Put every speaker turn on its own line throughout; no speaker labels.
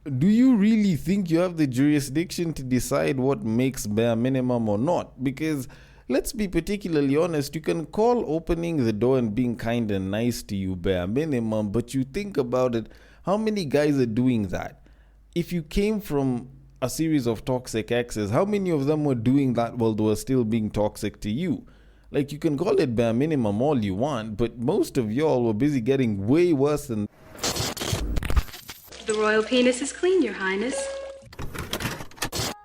do you really think you have the jurisdiction to decide what makes bare minimum or not? Because let's be particularly honest, you can call opening the door and being kind and nice to you bare minimum, but you think about it, how many guys are doing that? If you came from a series of toxic exes, how many of them were doing that while they were still being toxic to you? Like, you can call it bare minimum all you want, but most of y'all were busy getting way worse than.
The royal penis is clean, Your Highness.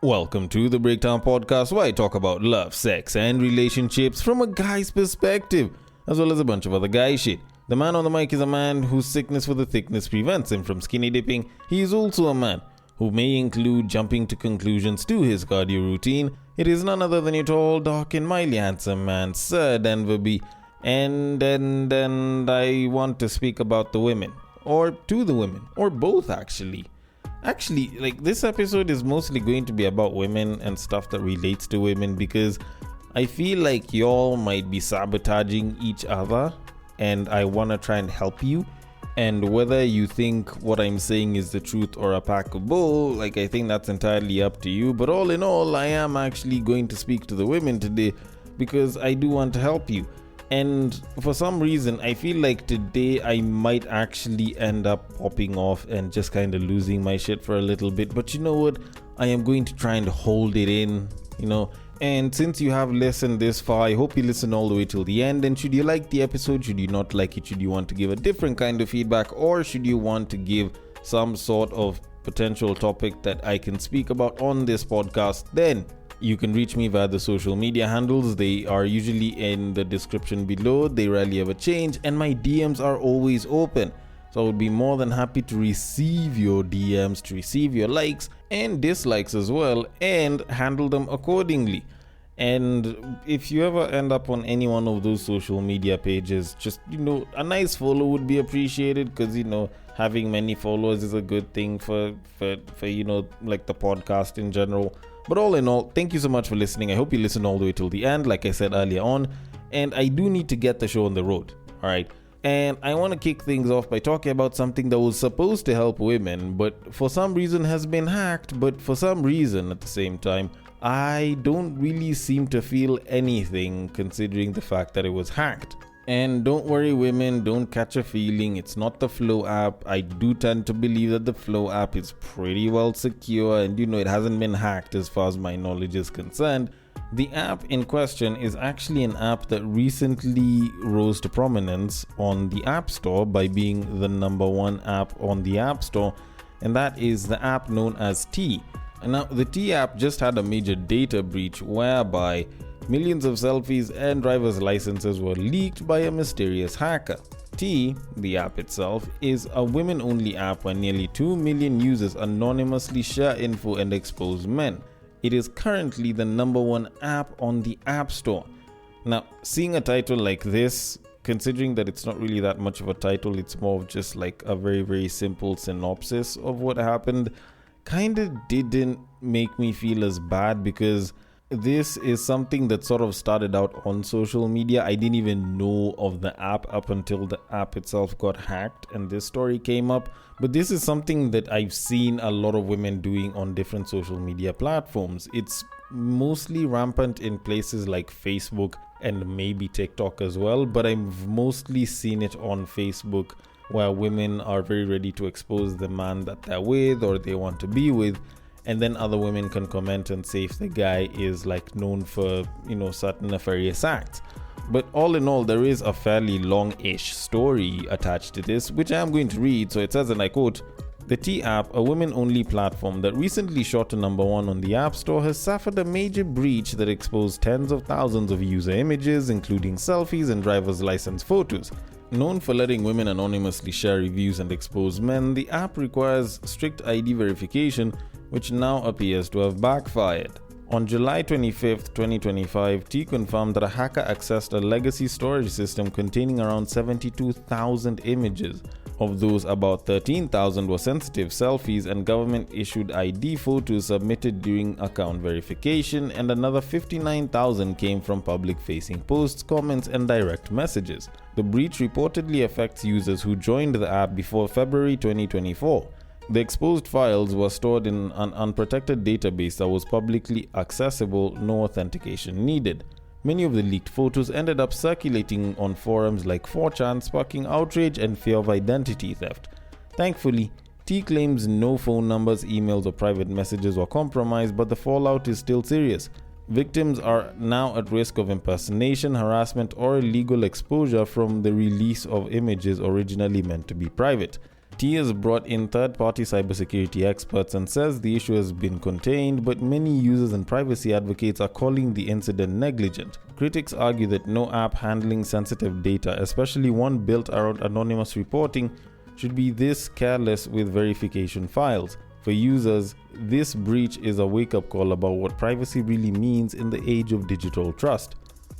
Welcome to the Breakdown Podcast, where I talk about love, sex, and relationships from a guy's perspective, as well as a bunch of other guy shit. The man on the mic is a man whose sickness for the thickness prevents him from skinny dipping. He is also a man who may include jumping to conclusions to his cardio routine. It is none other than your tall, dark, and mildly handsome man, Sir Denver B. And I want to speak about the women. Or to the women. Or both, actually. Actually, like, this episode is mostly going to be about women and stuff that relates to women, because I feel like y'all might be sabotaging each other, and I want to try and help you. And whether you think what I'm saying is the truth or a pack of bull, like, I think that's entirely up to you. But all in all, I am actually going to speak to the women today because I do want to help you. And for some reason, I feel like today I might actually end up popping off and just kind of losing my shit for a little bit. But you know what? I am going to try and hold it in, And since you have listened this far, I hope you listen all the way till the end. And should you like the episode, should you not like it, should you want to give a different kind of feedback, or should you want to give some sort of potential topic that I can speak about on this podcast, then you can reach me via the social media handles. They are usually in the description below. They rarely ever change, and my DMs are always open. So I would be more than happy to receive your DMs, to receive your likes and dislikes as well, and handle them accordingly. And if you ever end up on any one of those social media pages, just, a nice follow would be appreciated, because, having many followers is a good thing for like the podcast in general. But all in all, thank you so much for listening. I hope you listen all the way till the end, like I said earlier on. And I do need to get the show on the road, all right? And I want to kick things off by talking about something that was supposed to help women, but for some reason has been hacked. But for some reason, at the same time, I don't really seem to feel anything, considering the fact that it was hacked. And don't worry, women, don't catch a feeling. It's not the Flow app. I do tend to believe that the Flow app is pretty well secure, and it hasn't been hacked as far as my knowledge is concerned. The app in question is actually an app that recently rose to prominence on the App Store by being the number one app on the App Store, and that is the app known as T. And now, the T app just had a major data breach whereby millions of selfies and driver's licenses were leaked by a mysterious hacker. T, the app itself, is a women-only app where nearly 2 million users anonymously share info and expose men. It is currently the number one app on the App Store. Now, seeing a title like this, considering that it's not really that much of a title, it's more of just like a very, very simple synopsis of what happened, kind of didn't make me feel as bad, because this is something that sort of started out on social media. I didn't even know of the app up until the app itself got hacked and this story came up. But this is something that I've seen a lot of women doing on different social media platforms. It's mostly rampant in places like Facebook and maybe TikTok as well, but I've mostly seen it on Facebook, where women are very ready to expose the man that they're with or they want to be with. And then other women can comment and say if the guy is like known for, certain nefarious acts. But all in all, there is a fairly long-ish story attached to this, which I am going to read. So it says, and I quote, "The T app, a women-only platform that recently shot to number one on the App Store, has suffered a major breach that exposed tens of thousands of user images, including selfies and driver's license photos. Known for letting women anonymously share reviews and expose men, the app requires strict ID verification, which now appears to have backfired. On July 25th, 2025, T confirmed that a hacker accessed a legacy storage system containing around 72,000 images. Of those, about 13,000 were sensitive selfies and government-issued ID photos submitted during account verification, and another 59,000 came from public-facing posts, comments, and direct messages. The breach reportedly affects users who joined the app before February 2024. The exposed files were stored in an unprotected database that was publicly accessible, no authentication needed. Many of the leaked photos ended up circulating on forums like 4chan, sparking outrage and fear of identity theft. Thankfully, T claims no phone numbers, emails, or private messages were compromised, but the fallout is still serious. Victims are now at risk of impersonation, harassment, or illegal exposure from the release of images originally meant to be private. T has brought in third-party cybersecurity experts and says the issue has been contained, but many users and privacy advocates are calling the incident negligent. Critics argue that no app handling sensitive data, especially one built around anonymous reporting, should be this careless with verification files. For users, this breach is a wake-up call about what privacy really means in the age of digital trust.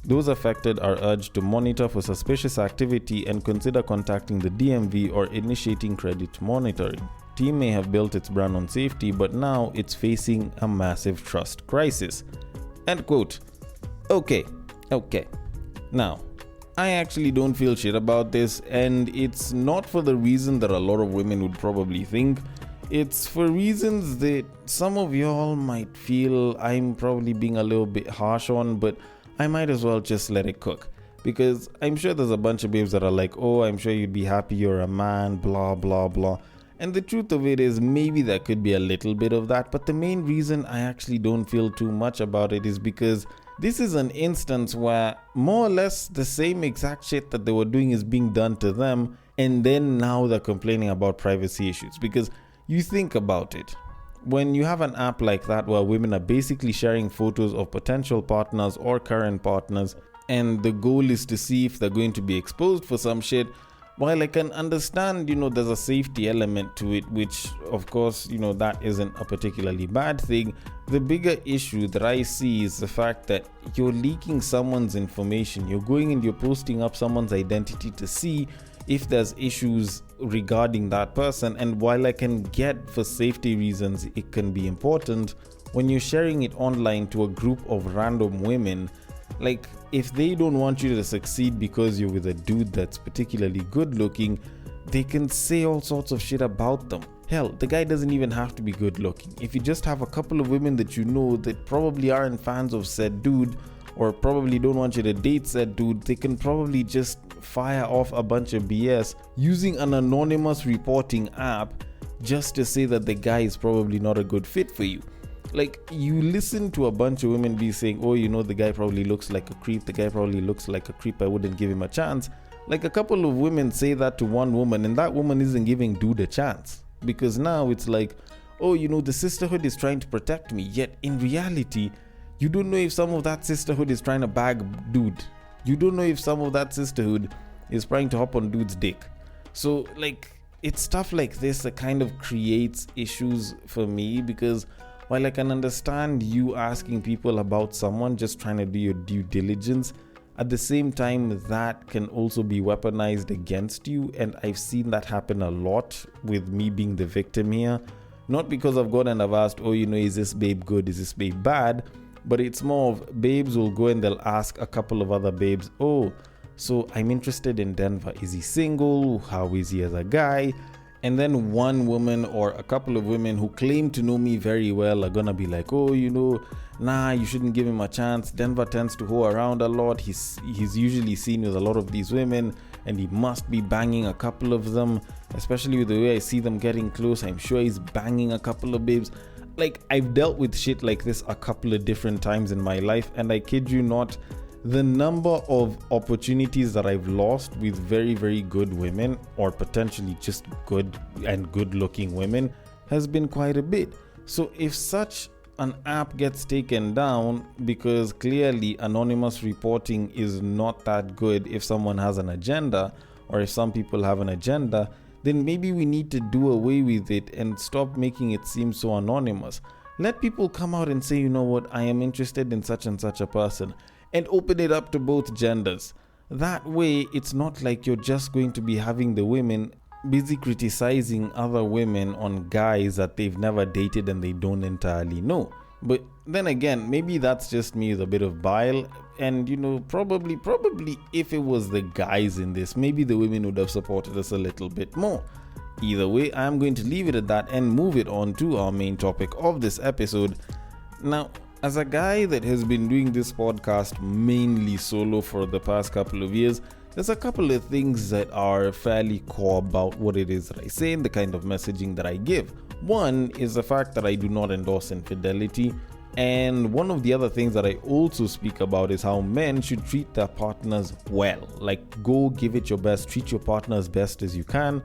Those affected are urged to monitor for suspicious activity and consider contacting the DMV or initiating credit monitoring. Team may have built its brand on safety, but now it's facing a massive trust crisis. End quote. Okay. Now, I actually don't feel shit about this, and it's not for the reason that a lot of women would probably think. It's for reasons that some of y'all might feel I'm probably being a little bit harsh on, but I might as well just let it cook. Because I'm sure there's a bunch of babes that are like, oh, I'm sure you'd be happy you're a man, blah, blah, blah. And the truth of it is, maybe there could be a little bit of that, but the main reason I actually don't feel too much about it is because this is an instance where more or less the same exact shit that they were doing is being done to them, and then now they're complaining about privacy issues. Because you think about it, when you have an app like that where women are basically sharing photos of potential partners or current partners, and the goal is to see if they're going to be exposed for some shit, while I can understand, there's a safety element to it, which of course, that isn't a particularly bad thing. The bigger issue that I see is the fact that you're leaking someone's information. You're going and you're posting up someone's identity to see if there's issues regarding that person. And while I can get for safety reasons it can be important, when you're sharing it online to a group of random women, like if they don't want you to succeed because you're with a dude that's particularly good looking, they can say all sorts of shit about them. Hell, the guy doesn't even have to be good looking. If you just have a couple of women that you know that probably aren't fans of said dude, or probably don't want you to date said dude, they can probably just fire off a bunch of BS using an anonymous reporting app just to say that the guy is probably not a good fit for you. Like, you listen to a bunch of women be saying, oh, the guy probably looks like a creep, I wouldn't give him a chance. Like, a couple of women say that to one woman, and that woman isn't giving dude a chance. Because now it's like, oh, the sisterhood is trying to protect me. Yet, in reality, you don't know if some of that sisterhood is trying to bag dude. You don't know if some of that sisterhood is trying to hop on dude's dick. So, like, it's stuff like this that kind of creates issues for me, because while I can understand you asking people about someone, just trying to do your due diligence, at the same time, that can also be weaponized against you. And I've seen that happen a lot with me being the victim here. Not because I've gone and I've asked, oh, is this babe good? Is this babe bad? But it's more of babes will go and they'll ask a couple of other babes, oh, so I'm interested in Denver. Is he single? How is he as a guy? And then one woman or a couple of women who claim to know me very well are gonna be like, oh, nah, you shouldn't give him a chance. Denver tends to hoe around a lot. He's usually seen with a lot of these women, and he must be banging a couple of them, especially with the way I see them getting close. I'm sure he's banging a couple of babes. Like, I've dealt with shit like this a couple of different times in my life, and I kid you not, the number of opportunities that I've lost with very, very good women, or potentially just good and good looking women, has been quite a bit. So if such an app gets taken down because clearly anonymous reporting is not that good, if someone has an agenda or if some people have an agenda, then maybe we need to do away with it and stop making it seem so anonymous. Let people come out and say, I am interested in such and such a person, and open it up to both genders. That way, it's not like you're just going to be having the women busy criticizing other women on guys that they've never dated and they don't entirely know. But then again, maybe that's just me with a bit of bile, and probably if it was the guys in this, maybe the women would have supported us a little bit more. Either way, I'm going to leave it at that and move it on to our main topic of this episode. Now, as a guy that has been doing this podcast mainly solo for the past couple of years, there's a couple of things that are fairly core about what it is that I say and the kind of messaging that I give. One is the fact that I do not endorse infidelity. And one of the other things that I also speak about is how men should treat their partners well. Like, go give it your best, treat your partner as best as you can.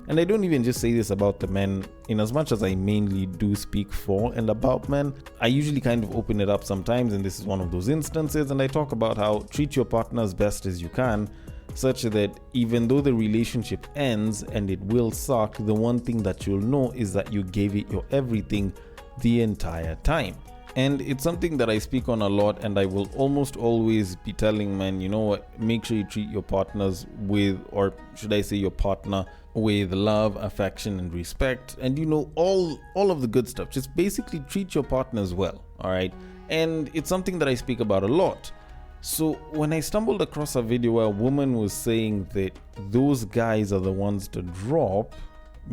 And I don't even just say this about the men, in as much as I mainly do speak for and about men. I usually kind of open it up sometimes, and this is one of those instances, and I talk about how treat your partner as best as you can, such that even though the relationship ends and it will suck, the one thing that you'll know is that you gave it your everything the entire time. And it's something that I speak on a lot, and I will almost always be telling men, you know what, make sure you treat your partners with, or should I say your partner, with love, affection, and respect, and all of the good stuff. Just basically treat your partners well, all right? And it's something that I speak about a lot. So when I stumbled across a video where a woman was saying that those guys are the ones to drop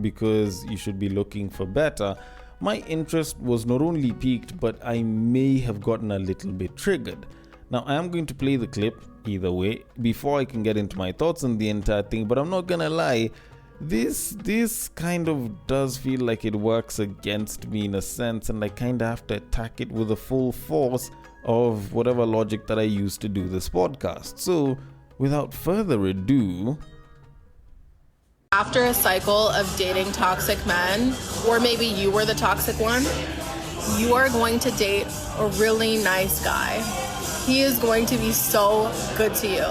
because you should be looking for better, my interest was not only piqued, but I may have gotten a little bit triggered. Now, I am going to play the clip either way before I can get into my thoughts on the entire thing, but I'm not gonna lie, this kind of does feel like it works against me in a sense, and I kind of have to attack it with the full force of whatever logic that I use to do this podcast. So, without further ado,
after a cycle of dating toxic men, or maybe you were the toxic one, you are going to date a really nice guy. He is going to be so good to you.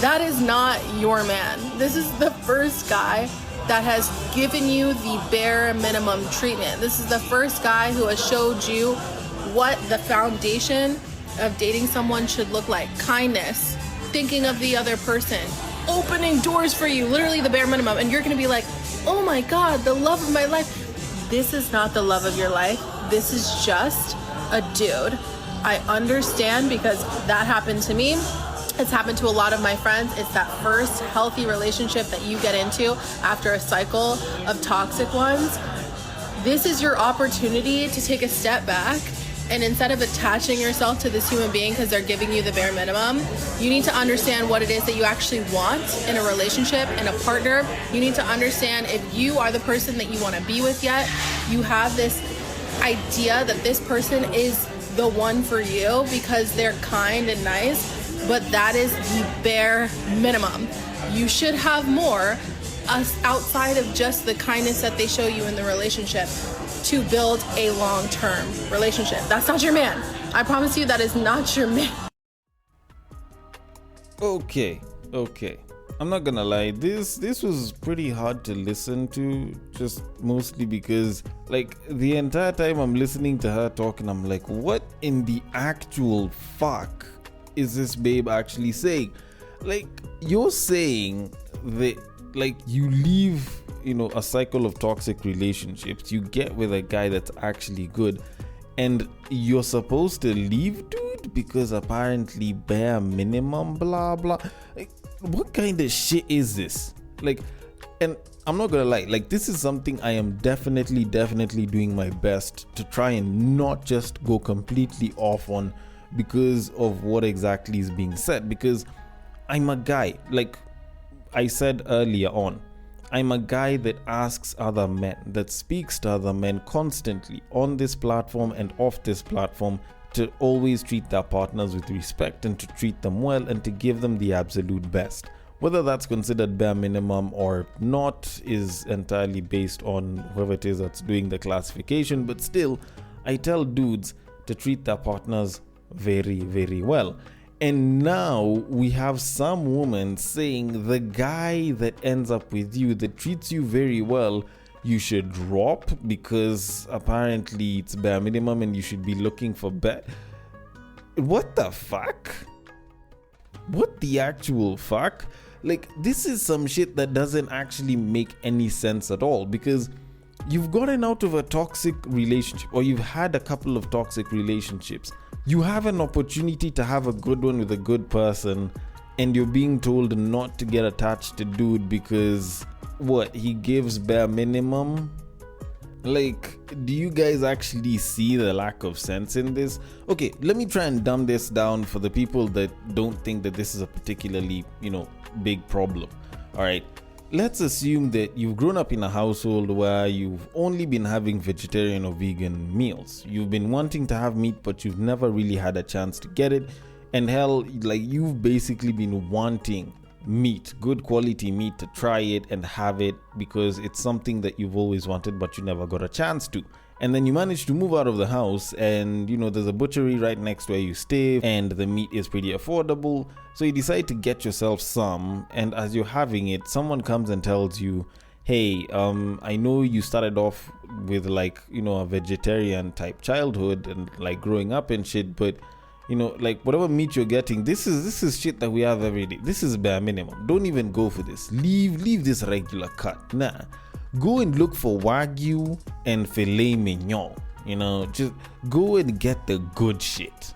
That is not your man. This is the first guy that has given you the bare minimum treatment. This is the first guy who has showed you what the foundation of dating someone should look like. Kindness, thinking of the other person, opening doors for you, literally the bare minimum, and you're gonna be like, oh my god, the love of my life. This is not the love of your life. This is just a dude. I understand, because that happened to me. It's happened to a lot of my friends. It's that first healthy relationship that you get into after a cycle of toxic ones. This is your opportunity to take a step back, and instead of attaching yourself to this human being because they're giving you the bare minimum, you need to understand what it is that you actually want in a relationship, in a partner. You need to understand if you are the person that you want to be with yet. You have this idea that this person is the one for you because they're kind and nice, but that is the bare minimum. You should have more outside of just the kindness that they show you in the relationship to build a long-term relationship. That's not your man. I promise you, that is not your man.
Okay. I'm not gonna lie, this was pretty hard to listen to, just mostly because, like, the entire time I'm listening to her talking, I'm like, what in the actual fuck is this babe actually saying? Like, you're saying that, like, you leave, a cycle of toxic relationships, you get with a guy that's actually good, and you're supposed to leave, dude, because apparently bare minimum, blah blah. Like, what kind of shit is this? Like, and I'm not gonna lie, like, this is something I am definitely doing my best to try and not just go completely off on because of what exactly is being said, because I'm a guy, like I said earlier on, I'm a guy that asks other men, that speaks to other men constantly on this platform and off this platform, to always treat their partners with respect and to treat them well and to give them the absolute best. Whether that's considered bare minimum or not is entirely based on whoever it is that's doing the classification, but still, I tell dudes to treat their partners very well. And now we have some woman saying the guy that ends up with you, that treats you very well, you should drop because apparently it's bare minimum and you should be looking for What the fuck? What the actual fuck? Like, this is some shit that doesn't actually make any sense at all, because you've gotten out of a toxic relationship, or you've had a couple of toxic relationships. You have an opportunity to have a good one with a good person, and you're being told not to get attached to dude because what, he gives bare minimum? Like, do you guys actually see the lack of sense in this? Okay, let me try and dumb this down for the people that don't think that this is a particularly, big problem. All right, let's assume that you've grown up in a household where you've only been having vegetarian or vegan meals. You've been wanting to have meat, but you've never really had a chance to get it. And hell, like, you've basically been wanting meat, good quality meat, to try it and have it because it's something that you've always wanted but you never got a chance to. And then you manage to move out of the house and there's a butchery right next to where you stay and the meat is pretty affordable, so you decide to get yourself some. And as you're having it, someone comes and tells you, hey, I know you started off with a vegetarian type childhood and like growing up and shit, but like whatever meat you're getting, this is shit that we have every day. This is bare minimum. Don't even go for this. Leave this regular cut. Nah. Go and look for Wagyu and filet mignon. Just go and get the good shit.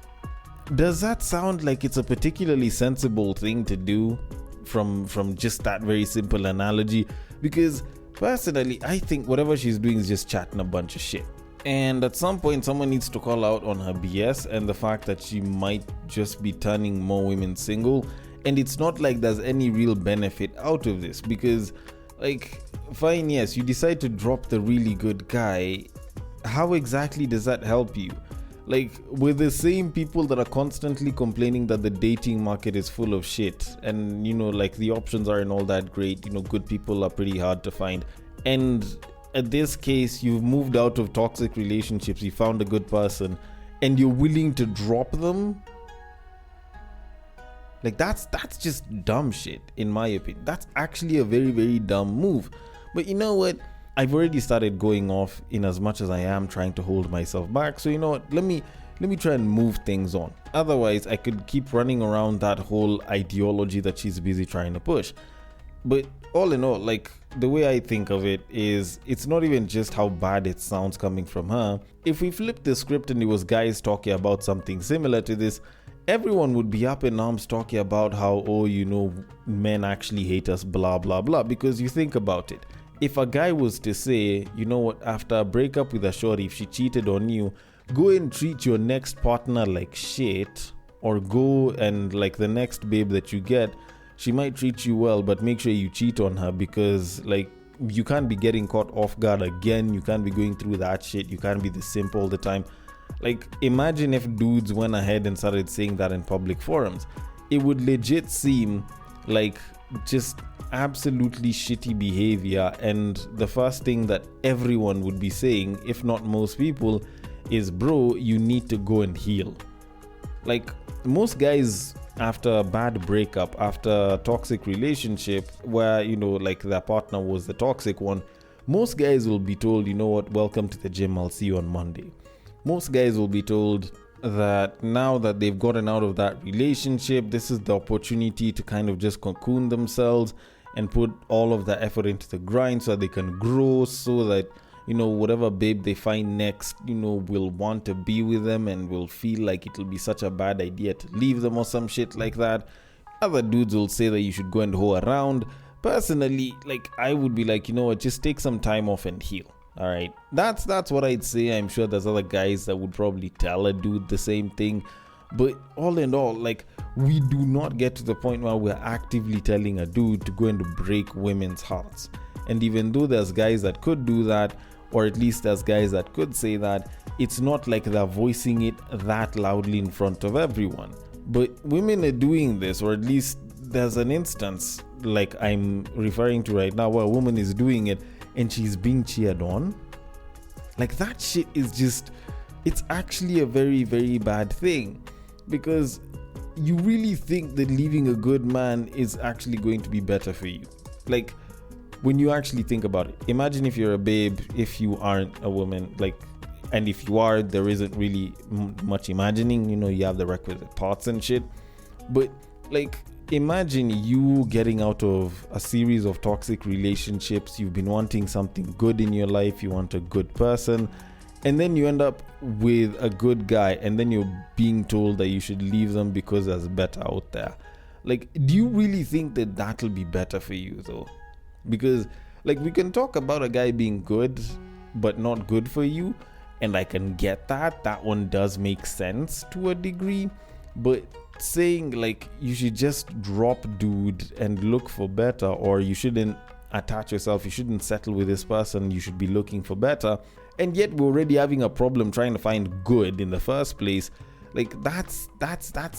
Does that sound like it's a particularly sensible thing to do from just that very simple analogy? Because personally, I think whatever she's doing is just chatting a bunch of shit. And at some point, someone needs to call out on her BS and the fact that she might just be turning more women single. And it's not like there's any real benefit out of this because, fine, yes, you decide to drop the really good guy. How exactly does that help you? With the same people that are constantly complaining that the dating market is full of shit and, the options aren't all that great. Good people are pretty hard to find. And in this case, you've moved out of toxic relationships, you found a good person, and you're willing to drop them? That's just dumb shit, in my opinion. That's actually a very, very dumb move. But you know what? I've already started going off in as much as I am trying to hold myself back. So you know what? Let me try and move things on. Otherwise, I could keep running around that whole ideology that she's busy trying to push. But all in all, the way I think of it is, it's not even just how bad it sounds coming from her. If we flipped the script and it was guys talking about something similar to this, everyone would be up in arms talking about how, men actually hate us, blah, blah, blah. Because you think about it. If a guy was to say, you know what, after a breakup with a shorty, if she cheated on you, go and treat your next partner like shit, or go and the next babe that you get, she might treat you well, but make sure you cheat on her because you can't be getting caught off guard again. You can't be going through that shit. You can't be the simp all the time. Imagine if dudes went ahead and started saying that in public forums. It would legit seem like just absolutely shitty behavior, and the first thing that everyone would be saying, if not most people, is, bro, you need to go and heal. Most guys, after a bad breakup, after a toxic relationship where their partner was the toxic one, most guys will be told, you know what, welcome to the gym, I'll see you on Monday. Most guys will be told that now that they've gotten out of that relationship, this is the opportunity to kind of just cocoon themselves and put all of the effort into the grind so that they can grow, so that whatever babe they find next, will want to be with them and will feel like it'll be such a bad idea to leave them or some shit like that. Other dudes will say that you should go and hoe around. Personally, I would be you know what, just take some time off and heal. All right, that's what I'd say. I'm sure there's other guys that would probably tell a dude the same thing. But all in all, we do not get to the point where we're actively telling a dude to go and break women's hearts. And even though there's guys that could do that, or at least there's guys that could say that, it's not like they're voicing it that loudly in front of everyone. But women are doing this, or at least there's an instance I'm referring to right now where a woman is doing it and she's being cheered on. That shit is just, it's actually a very, very bad thing. Because you really think that leaving a good man is actually going to be better for you. When you actually think about it, imagine if you're a babe, if you aren't a woman, and if you are, there isn't really much imagining, you have the requisite parts and shit. But imagine you getting out of a series of toxic relationships. You've been wanting something good in your life. You want a good person. And then you end up with a good guy. And then you're being told that you should leave them because there's better out there. Do you really think that that'll be better for you though? Because Like, we can talk about a guy being good, but not good for you. And I can get that. That one does make sense to a degree. But saying like you should just drop dude and look for better, or you shouldn't attach yourself, you shouldn't settle with this person, you should be looking for better, and yet we're already having a problem trying to find good in the first place, like that's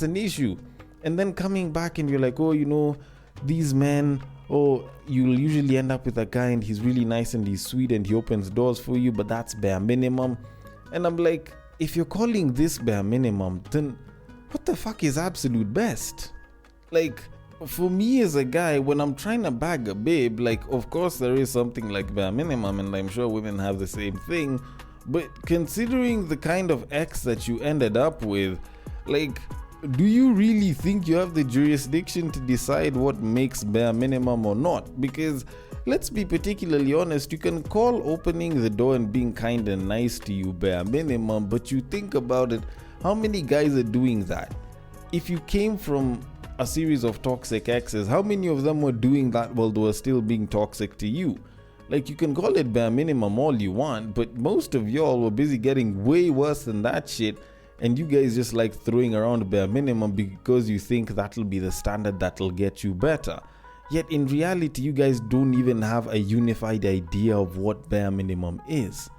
an issue. And then coming back and you're like, oh, you know, these men, oh, you'll usually end up with a guy and he's really nice and he's sweet and he opens doors for you, but that's bare minimum. And I'm like, if you're calling this bare minimum, then what the fuck is absolute best? Like, for me as a guy, when I'm trying to bag a babe, like, of course there is something like bare minimum, and I'm sure women have the same thing, but considering the kind of ex that you ended up with, like, do you really think you have the jurisdiction to decide what makes bare minimum or not? Because let's be particularly honest, you can call opening the door and being kind and nice to you bare minimum, but you think about it, how many guys are doing that? If you came from a series of toxic exes, how many of them were doing that while they were still being toxic to you? Like, you can call it bare minimum all you want, but most of y'all were busy getting way worse than that shit, and you guys just like throwing around bare minimum because you think that'll be the standard that'll get you better. Yet in reality, you guys don't even have a unified idea of what bare minimum is.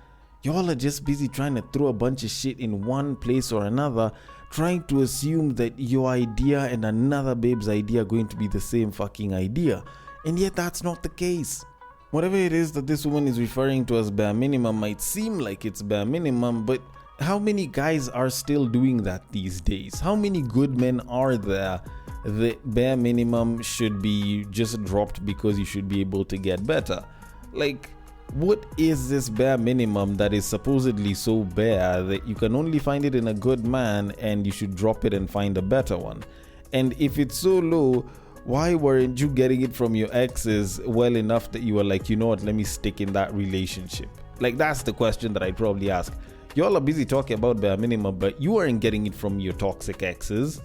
Y'all are just busy trying to throw a bunch of shit in one place or another, trying to assume that your idea and another babe's idea are going to be the same fucking idea. And yet that's not the case. Whatever it is that this woman is referring to as bare minimum might seem like it's bare minimum, but how many guys are still doing that these days? How many good men are there? The bare minimum should be just dropped because you should be able to get better. Like, what is this bare minimum that is supposedly so bare that you can only find it in a good man and you should drop it and find a better one? And if it's so low, why weren't you getting it from your exes well enough that you were like, you know what, let me stick in that relationship? Like, that's the question that I'd probably ask. Y'all are busy talking about bare minimum, but you weren't getting it from your toxic exes.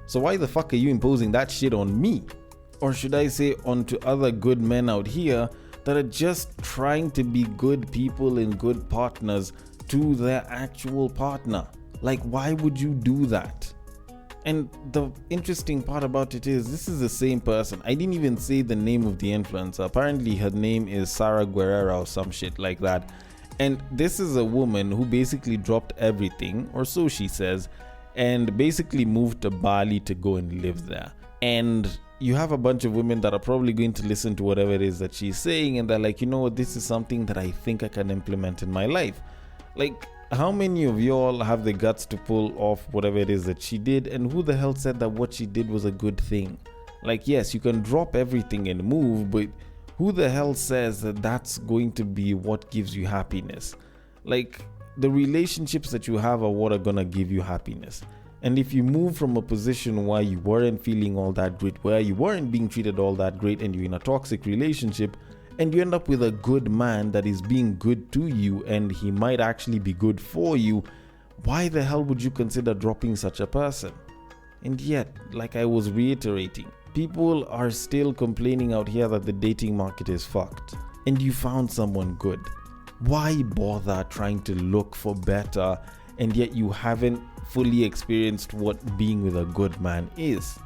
So why the fuck are you imposing that shit on me? Or should I say onto other good men out here that are just trying to be good people and good partners to their actual partner? Like, why would you do that? And the interesting part about it is, this is the same person. I didn't even say the name of the influencer. Apparently her name is Sarah Guerrera or some shit like that. And this is a woman who basically dropped everything, or so she says, and basically moved to Bali to go and live there. And you have a bunch of women that are probably going to listen to whatever it is that she's saying, and they're like, you know what, this is something that I think I can implement in my life. Like, how many of y'all have the guts to pull off whatever it is that she did? And who the hell said that what she did was a good thing? Like, yes, you can drop everything and move, but who the hell says that that's going to be what gives you happiness? Like, the relationships that you have are what are gonna give you happiness. And if you move from a position where you weren't feeling all that great, where you weren't being treated all that great, and you're in a toxic relationship, and you end up with a good man that is being good to you and he might actually be good for you, why the hell would you consider dropping such a person? And yet, like I was reiterating, people are still complaining out here that the dating market is fucked, and you found someone good. Why bother trying to look for better, and yet you haven't fully experienced what being with a good man is?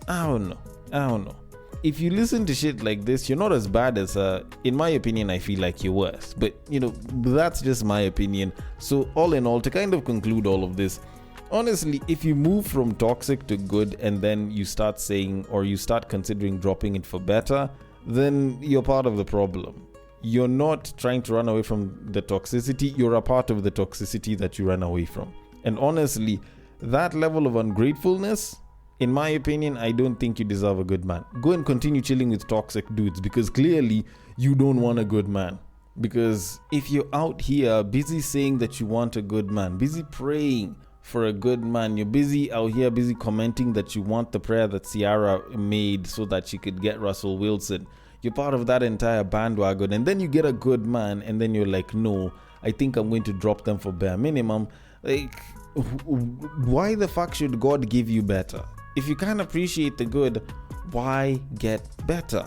I don't know. If you listen to shit like this, you're not as bad as in my opinion, I feel like you're worse. But, you know, that's just my opinion. So all in all, to kind of conclude all of this, honestly, if you move from toxic to good and then you start saying, or you start considering dropping it for better, then you're part of the problem. You're not trying to run away from the toxicity, you're a part of the toxicity that you ran away from. And honestly, that level of ungratefulness, in my opinion, I don't think you deserve a good man. Go and continue chilling with toxic dudes, because clearly you don't want a good man. Because if you're out here busy saying that you want a good man, busy praying for a good man, you're busy out here busy commenting that you want the prayer that Ciara made so that she could get Russell Wilson, you're part of that entire bandwagon, and then you get a good man and then you're like, no, I think I'm going to drop them for bare minimum. Like, why the fuck should God give you better? If you can't appreciate the good, why get better?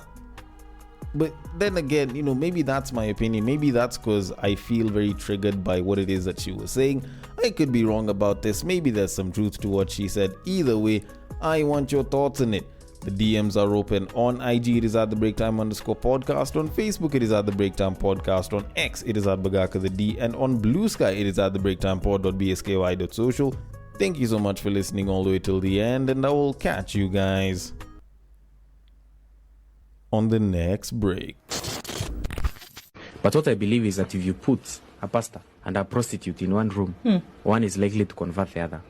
But then again, maybe that's my opinion. Maybe that's because I feel very triggered by what it is that she was saying. I could be wrong about this. Maybe there's some truth to what she said. Either way, I want your thoughts on it. The DMs are open. On IG, it is at the breaktime_podcast. On Facebook, it is at the breaktime podcast. On X, it is at Bagaka the D. And on Bluesky, it is at the breaktimepod.bsky.social. Thank you so much for listening all the way till the end, and I will catch you guys on the next break.
But what I believe is that if you put a pastor and a prostitute in one room, one is likely to convert the other.